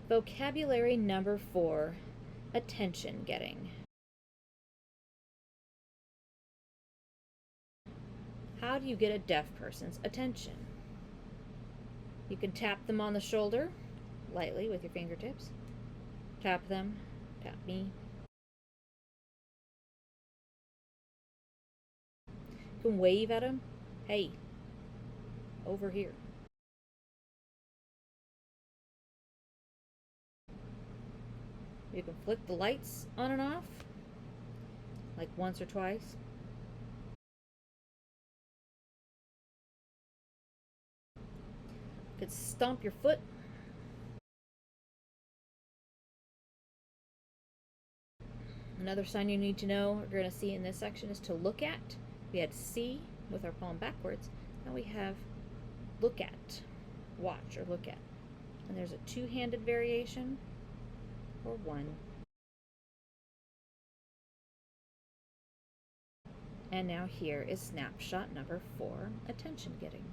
Vocabulary number 4, attention getting. How do you get a deaf person's attention? You can tap them on the shoulder, lightly with your fingertips. Tap them, tap me. You can wave at them. Hey, over here. You can flick the lights on and off, like once or twice. You could stomp your foot. Another sign you need to know, we're going to see in this section, is to look at. We had see with our palm backwards. Now we have look at, watch or look at. And there's a two-handed variation or one. And now here is snapshot number 4, attention getting.